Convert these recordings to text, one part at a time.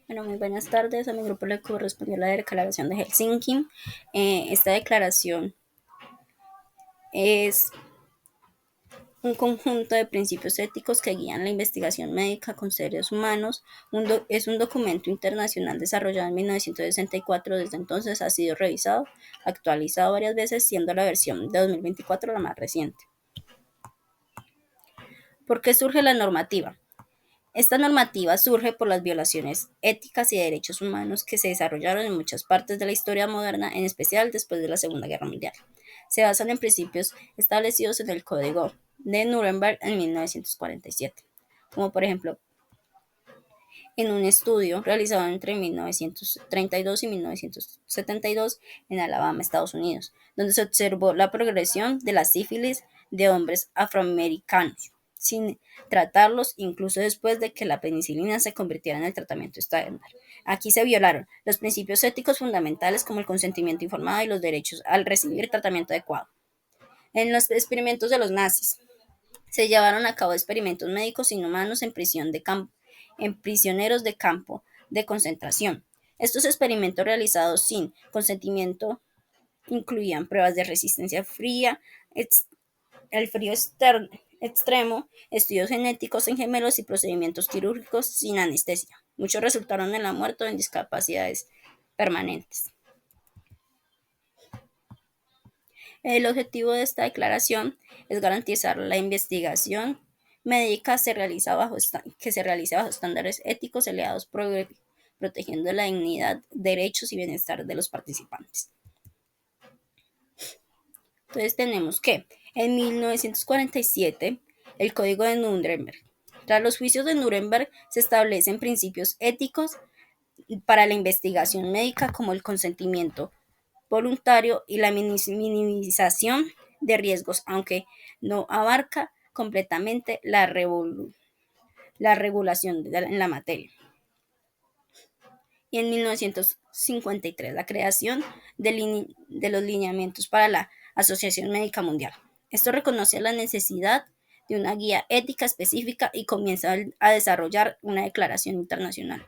Bueno, muy buenas tardes. A mi grupo le correspondió la declaración de Helsinki. Esta declaración es un conjunto de principios éticos que guían la investigación médica con seres humanos. Es un documento internacional desarrollado en 1964. Desde entonces ha sido revisado, actualizado varias veces, siendo la versión de 2024 la más reciente. ¿Por qué surge la normativa? Esta normativa surge por las violaciones éticas y de derechos humanos que se desarrollaron en muchas partes de la historia moderna, en especial después de la Segunda Guerra Mundial. Se basan en principios establecidos en el Código de Nuremberg en 1947, como por ejemplo en un estudio realizado entre 1932 y 1972 en Alabama, Estados Unidos, donde se observó la progresión de la sífilis de hombres afroamericanos, sin tratarlos incluso después de que la penicilina se convirtiera en el tratamiento estándar. Aquí se violaron los principios éticos fundamentales como el consentimiento informado y los derechos al recibir tratamiento adecuado. En los experimentos de los nazis, se llevaron a cabo experimentos médicos inhumanos en prisioneros de campo de concentración. Estos experimentos realizados sin consentimiento incluían pruebas de resistencia fría, el frío extremo, estudios genéticos en gemelos y procedimientos quirúrgicos sin anestesia. Muchos resultaron en la muerte o en discapacidades permanentes. El objetivo de esta declaración es garantizar la investigación médica que se realice bajo estándares éticos elevados, protegiendo la dignidad, derechos y bienestar de los participantes. Entonces tenemos que en 1947 el Código de Nuremberg. Tras los juicios de Nuremberg se establecen principios éticos para la investigación médica como el consentimiento voluntario y la minimización de riesgos, aunque no abarca completamente la regulación en la materia. Y en 1953 la creación de los lineamientos para la Asociación Médica Mundial. Esto reconoce la necesidad de una guía ética específica y comienza a desarrollar una declaración internacional.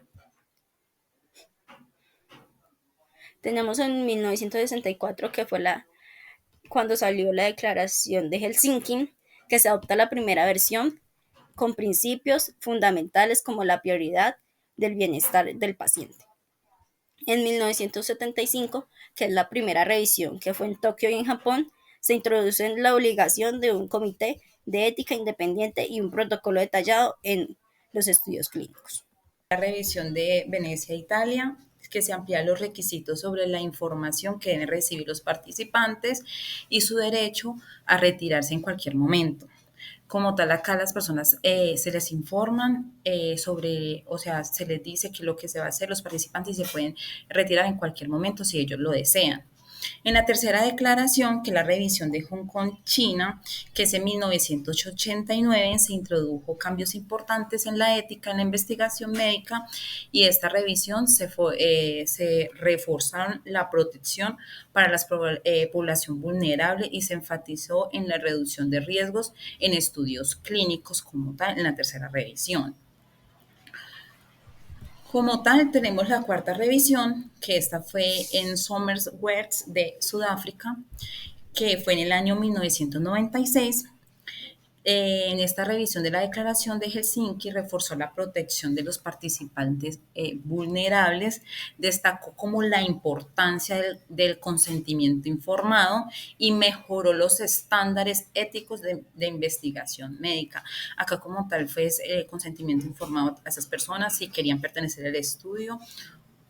Tenemos en 1964 que fue cuando salió la declaración de Helsinki, que se adopta la primera versión con principios fundamentales como la prioridad del bienestar del paciente. En 1975, que es la primera revisión que fue en Tokio y en Japón, se introduce la obligación de un comité de ética independiente y un protocolo detallado en los estudios clínicos. La revisión de Venecia, Italia, que se amplían los requisitos sobre la información que deben recibir los participantes y su derecho a retirarse en cualquier momento. Como tal, acá las personas se les informan sobre, o sea, se les dice que lo que se va a hacer, los participantes se pueden retirar en cualquier momento si ellos lo desean. En la tercera declaración, que es la revisión de Hong Kong, China, que es en 1989, se introdujo cambios importantes en la ética en la investigación médica y esta revisión se reforzaron la protección para la población vulnerable y se enfatizó en la reducción de riesgos en estudios clínicos como tal en la tercera revisión. Como tal, tenemos la cuarta revisión, que esta fue en Somersworth de Sudáfrica, que fue en el año 1996. En esta revisión de la Declaración de Helsinki reforzó la protección de los participantes vulnerables, destacó como la importancia del consentimiento informado y mejoró los estándares éticos de investigación médica. Acá como tal fue el consentimiento informado a esas personas si querían pertenecer al estudio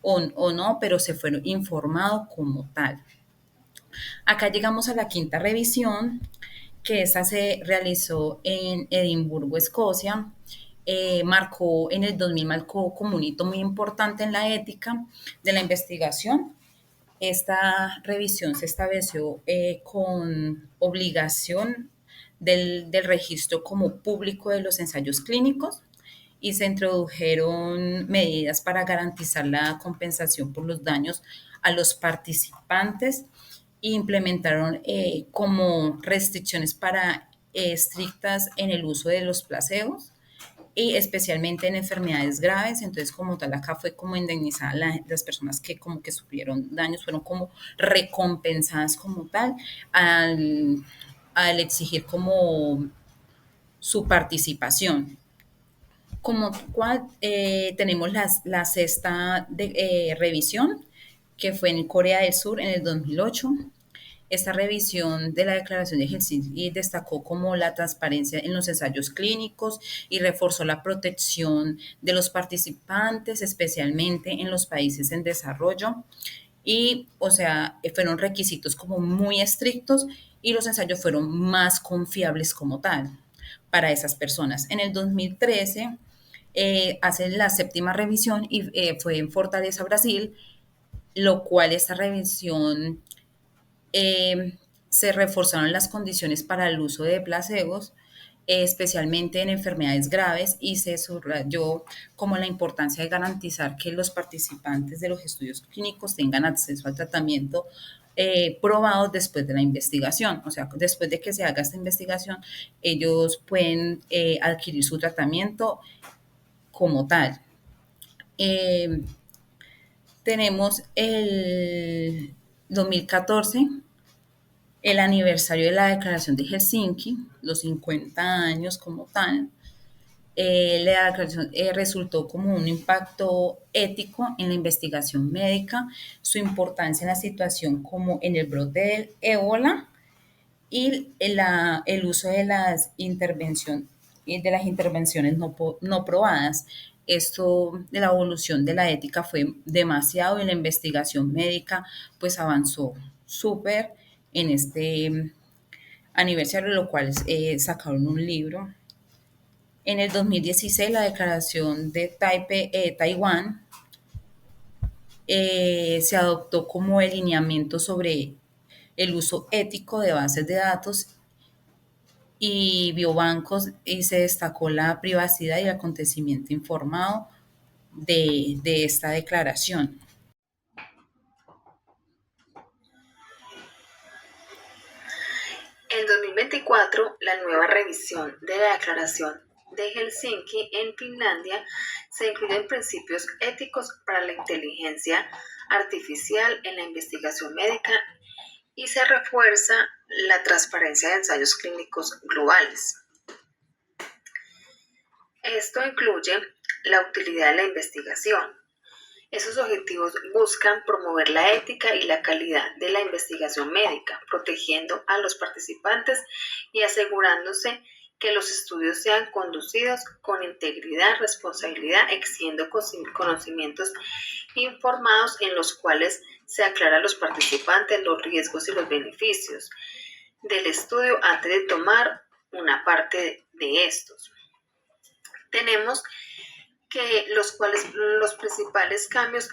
o no, pero se fueron informados como tal. Acá llegamos a la quinta revisión, que esta se realizó en Edimburgo, Escocia. En el 2000 marcó como un hito muy importante en la ética de la investigación. Esta revisión se estableció con obligación del registro como público de los ensayos clínicos y se introdujeron medidas para garantizar la compensación por los daños a los participantes e implementaron como restricciones para estrictas en el uso de los placebos y especialmente en enfermedades graves. Entonces, como tal, acá fue como indemnizada las personas que como que sufrieron daños, fueron como recompensadas como tal al exigir como su participación. Como cual, tenemos la sexta revisión, que fue en Corea del Sur en el 2008. Esta revisión de la Declaración de Helsinki destacó como la transparencia en los ensayos clínicos y reforzó la protección de los participantes, especialmente en los países en desarrollo. Y, o sea, fueron requisitos como muy estrictos y los ensayos fueron más confiables como tal para esas personas. En el 2013 hacen la séptima revisión y fue en Fortaleza, Brasil, lo cual esta revisión se reforzaron las condiciones para el uso de placebos, especialmente en enfermedades graves, y se subrayó como la importancia de garantizar que los participantes de los estudios clínicos tengan acceso al tratamiento probado después de la investigación. O sea, después de que se haga esta investigación, ellos pueden adquirir su tratamiento como tal. Eh, Tenemos el 2014, el aniversario de la Declaración de Helsinki, los 50 años como tal. La declaración resultó como un impacto ético en la investigación médica, su importancia en la situación como en el brote del ébola y el uso de las intervenciones no probadas. Esto de la evolución de la ética fue demasiado y la investigación médica pues avanzó súper en este aniversario, lo cual sacaron un libro. En el 2016 la declaración de Taiwán se adoptó como el lineamiento sobre el uso ético de bases de datos y biobancos, y se destacó la privacidad y el acontecimiento informado de esta declaración. En 2024, la nueva revisión de la Declaración de Helsinki en Finlandia se incluyen principios éticos para la inteligencia artificial en la investigación médica y se refuerza la transparencia de ensayos clínicos globales. Esto incluye la utilidad de la investigación. Esos objetivos buscan promover la ética y la calidad de la investigación médica, protegiendo a los participantes y asegurándose que los estudios sean conducidos con integridad, responsabilidad, exigiendo conocimientos informados en los cuales se aclara a los participantes los riesgos y los beneficios del estudio antes de tomar una parte de estos. Tenemos que los principales cambios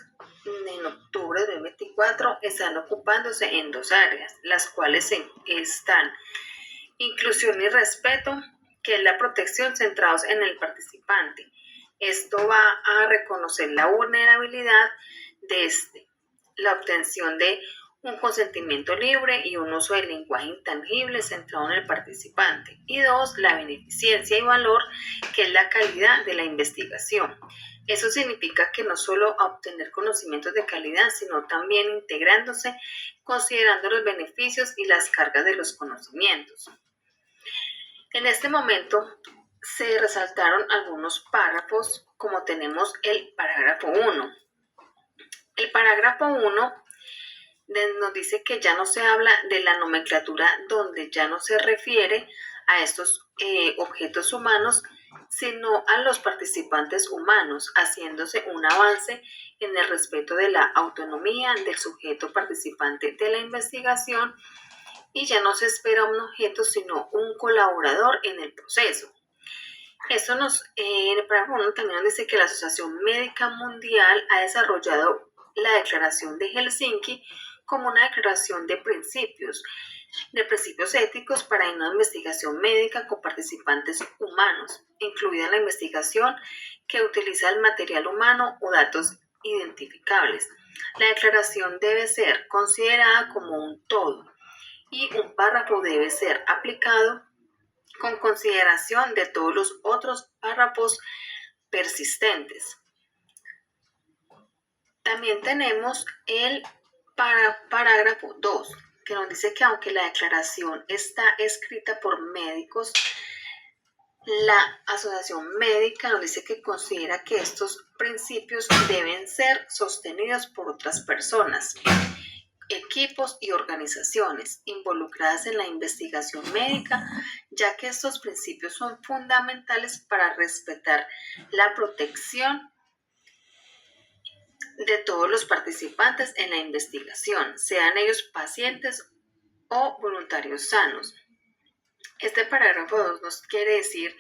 en octubre de 2024 están ocupándose en dos áreas, las cuales están inclusión y respeto, que es la protección centrados en el participante. Esto va a reconocer la vulnerabilidad de la obtención de un consentimiento libre y un uso del lenguaje intangible centrado en el participante. Y dos, la beneficencia y valor, que es la calidad de la investigación. Eso significa que no solo obtener conocimientos de calidad, sino también integrándose, considerando los beneficios y las cargas de los conocimientos. En este momento se resaltaron algunos párrafos, como tenemos el parágrafo 1. El parágrafo 1 nos dice que ya no se habla de la nomenclatura, donde ya no se refiere a estos objetos humanos, sino a los participantes humanos, haciéndose un avance en el respeto de la autonomía del sujeto participante de la investigación, y ya no se espera un objeto, sino un colaborador en el proceso. Esto en el parágrafo 1 también nos dice que la Asociación Médica Mundial ha desarrollado la Declaración de Helsinki como una declaración de principios éticos para una investigación médica con participantes humanos, incluida la investigación que utiliza el material humano o datos identificables. La declaración debe ser considerada como un todo y un párrafo debe ser aplicado con consideración de todos los otros párrafos persistentes. También tenemos el parágrafo 2, que nos dice que aunque la declaración está escrita por médicos, la Asociación Médica nos dice que considera que estos principios deben ser sostenidos por otras personas, equipos y organizaciones involucradas en la investigación médica, ya que estos principios son fundamentales para respetar la protección de todos los participantes en la investigación, sean ellos pacientes o voluntarios sanos. Este parágrafo 2 nos quiere decir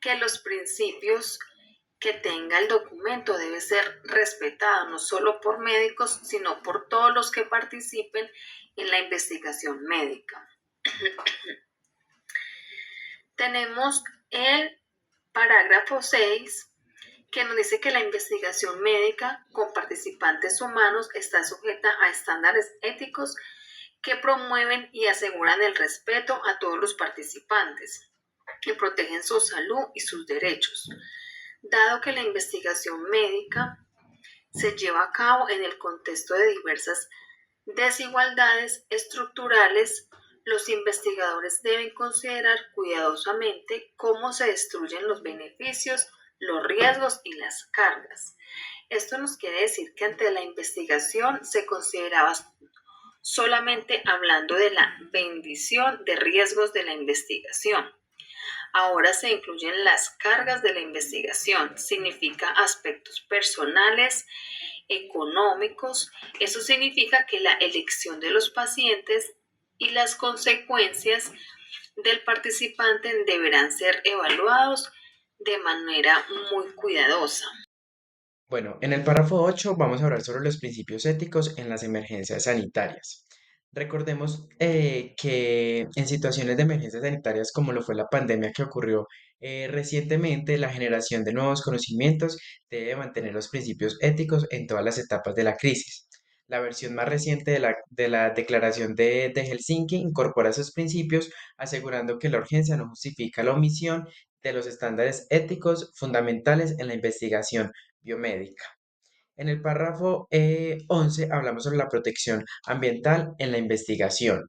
que los principios que tenga el documento debe ser respetado no solo por médicos, sino por todos los que participen en la investigación médica. Tenemos el parágrafo 6, que nos dice que la investigación médica con participantes humanos está sujeta a estándares éticos que promueven y aseguran el respeto a todos los participantes, que protegen su salud y sus derechos. Dado que la investigación médica se lleva a cabo en el contexto de diversas desigualdades estructurales, los investigadores deben considerar cuidadosamente cómo se destruyen los beneficios, los riesgos y las cargas. Esto nos quiere decir que ante la investigación se consideraba solamente hablando de la bendición de riesgos de la investigación. Ahora se incluyen las cargas de la investigación, significa aspectos personales, económicos. Eso significa que la elección de los pacientes y las consecuencias del participante deberán ser evaluados de manera muy cuidadosa. Bueno, en el párrafo 8 vamos a hablar sobre los principios éticos en las emergencias sanitarias. Recordemos que en situaciones de emergencias sanitarias como lo fue la pandemia que ocurrió recientemente, la generación de nuevos conocimientos debe mantener los principios éticos en todas las etapas de la crisis. La versión más reciente de la Declaración de Helsinki incorpora esos principios, asegurando que la urgencia no justifica la omisión de los estándares éticos fundamentales en la investigación biomédica. En el párrafo 11 hablamos sobre la protección ambiental en la investigación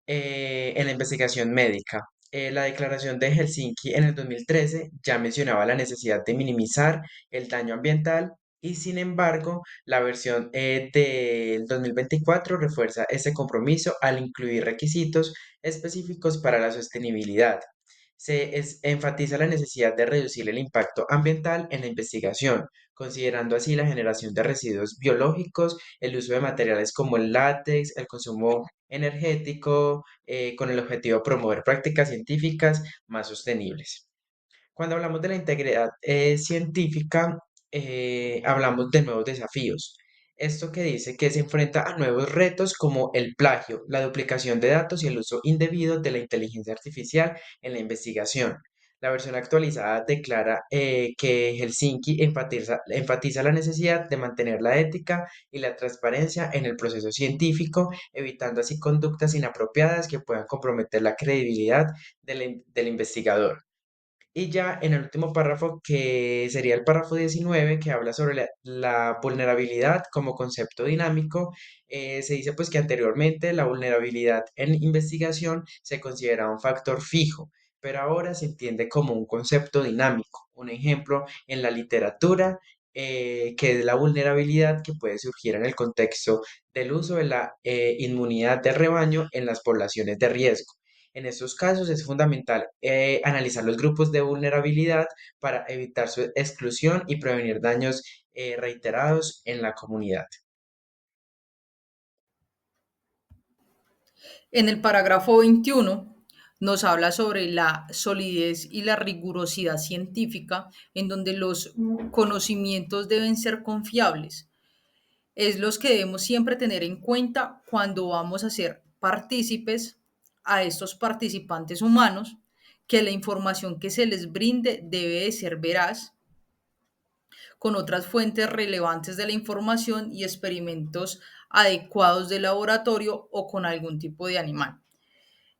médica. La Declaración de Helsinki en el 2013 ya mencionaba la necesidad de minimizar el daño ambiental y sin embargo la versión del 2024 refuerza ese compromiso al incluir requisitos específicos para la sostenibilidad. Enfatiza la necesidad de reducir el impacto ambiental en la investigación, considerando así la generación de residuos biológicos, el uso de materiales como el látex, el consumo energético, con el objetivo de promover prácticas científicas más sostenibles. Cuando hablamos de la integridad científica, hablamos de nuevos desafíos. Esto que dice que se enfrenta a nuevos retos como el plagio, la duplicación de datos y el uso indebido de la inteligencia artificial en la investigación. La versión actualizada declara que Helsinki enfatiza la necesidad de mantener la ética y la transparencia en el proceso científico, evitando así conductas inapropiadas que puedan comprometer la credibilidad del investigador. Y ya en el último párrafo, que sería el párrafo 19, que habla sobre la vulnerabilidad como concepto dinámico, se dice pues que anteriormente la vulnerabilidad en investigación se consideraba un factor fijo, pero ahora se entiende como un concepto dinámico. Un ejemplo en la literatura, que es la vulnerabilidad que puede surgir en el contexto del uso de la inmunidad de rebaño en las poblaciones de riesgo. En estos casos es fundamental analizar los grupos de vulnerabilidad para evitar su exclusión y prevenir daños reiterados en la comunidad. En el parágrafo 21 nos habla sobre la solidez y la rigurosidad científica, en donde los conocimientos deben ser confiables. Es los que debemos siempre tener en cuenta cuando vamos a ser partícipes a estos participantes humanos, que la información que se les brinde debe de ser veraz, con otras fuentes relevantes de la información y experimentos adecuados de laboratorio o con algún tipo de animal.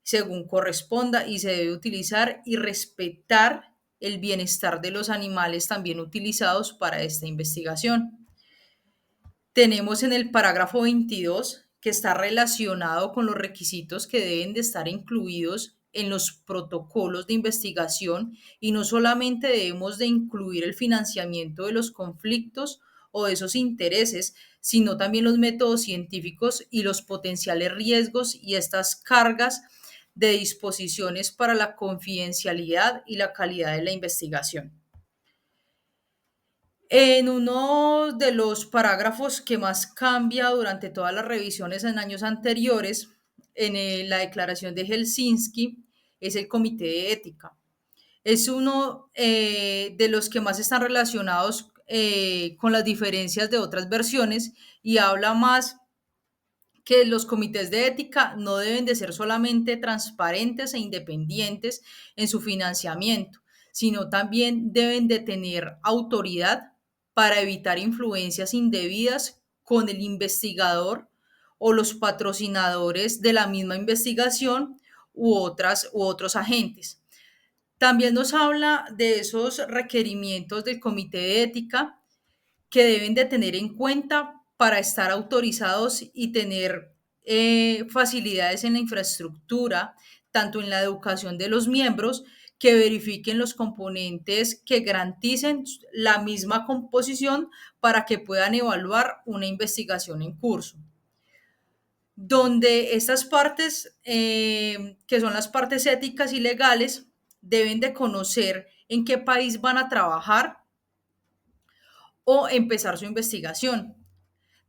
según corresponda y se debe utilizar y respetar el bienestar de los animales también utilizados para esta investigación. Tenemos en el parágrafo 22 que está relacionado con los requisitos que deben de estar incluidos en los protocolos de investigación y no solamente debemos de incluir el financiamiento de los conflictos o de esos intereses, sino también los métodos científicos y los potenciales riesgos y estas cargas de disposiciones para la confidencialidad y la calidad de la investigación. En uno de los parágrafos que más cambia durante todas las revisiones en años anteriores, en la declaración de Helsinki, es el comité de ética. Es uno de los que más están relacionados con las diferencias de otras versiones y habla más que los comités de ética no deben de ser solamente transparentes e independientes en su financiamiento, sino también deben de tener autoridad para evitar influencias indebidas con el investigador o los patrocinadores de la misma investigación u otros agentes. También nos habla de esos requerimientos del comité de ética que deben de tener en cuenta para estar autorizados y tener facilidades en la infraestructura, tanto en la educación de los miembros, que verifiquen los componentes que garanticen la misma composición para que puedan evaluar una investigación en curso. Donde estas partes, que son las partes éticas y legales, deben de conocer en qué país van a trabajar o empezar su investigación.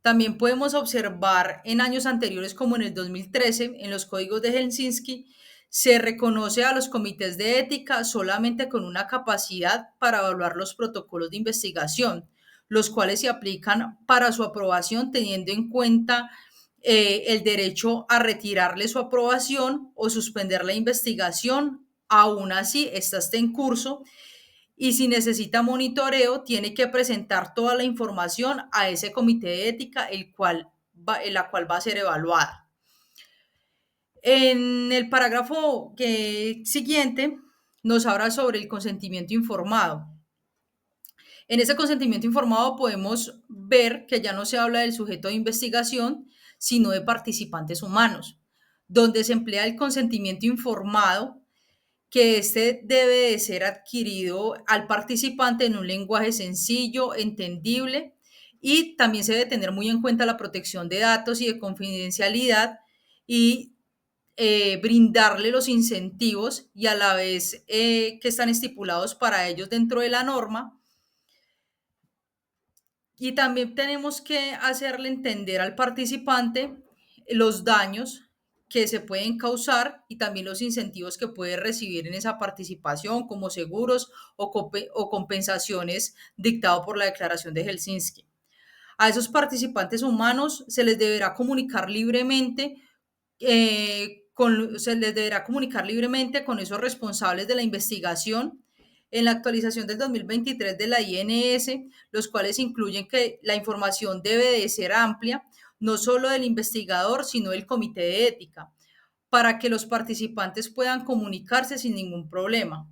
También podemos observar en años anteriores, como en el 2013, en los códigos de Helsinki, se reconoce a los comités de ética solamente con una capacidad para evaluar los protocolos de investigación, los cuales se aplican para su aprobación teniendo en cuenta el derecho a retirarle su aprobación o suspender la investigación. Aún así, esta está en curso y si necesita monitoreo, tiene que presentar toda la información a ese comité de ética, la cual va a ser evaluada. En el parágrafo siguiente nos habla sobre el consentimiento informado. En ese consentimiento informado podemos ver que ya no se habla del sujeto de investigación, sino de participantes humanos, donde se emplea el consentimiento informado, que este debe de ser adquirido al participante en un lenguaje sencillo, entendible, y también se debe tener muy en cuenta la protección de datos y de confidencialidad y brindarle los incentivos y a la vez que están estipulados para ellos dentro de la norma. Y también tenemos que hacerle entender al participante los daños que se pueden causar y también los incentivos que puede recibir en esa participación, como seguros o compensaciones dictado por la Declaración de Helsinki. A esos participantes humanos se les deberá comunicar libremente se les deberá comunicar libremente con esos responsables de la investigación en la actualización del 2023 de la INS, los cuales incluyen que la información debe de ser amplia, no solo del investigador, sino del comité de ética, para que los participantes puedan comunicarse sin ningún problema.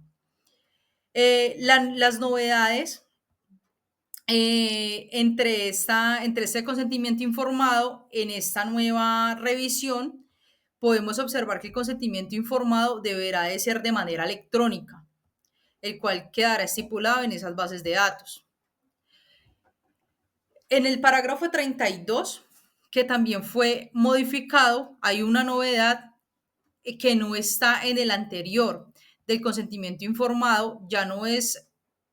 Las novedades entre este consentimiento informado en esta nueva revisión, podemos observar que el consentimiento informado deberá de ser de manera electrónica, el cual quedará estipulado en esas bases de datos. En el parágrafo 32, que también fue modificado, hay una novedad que no está en el anterior del consentimiento informado, ya no es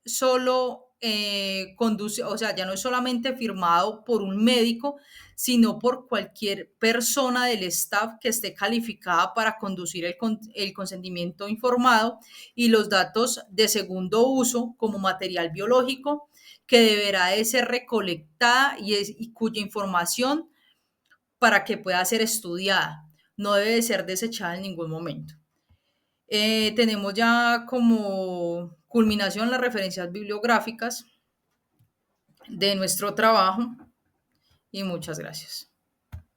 solo ya no es solamente firmado por un médico, sino por cualquier persona del staff que esté calificada para conducir el consentimiento informado y los datos de segundo uso como material biológico que deberá de ser recolectada y cuya información para que pueda ser estudiada. No debe de ser desechada en ningún momento. Tenemos ya como culminación las referencias bibliográficas de nuestro trabajo y muchas gracias.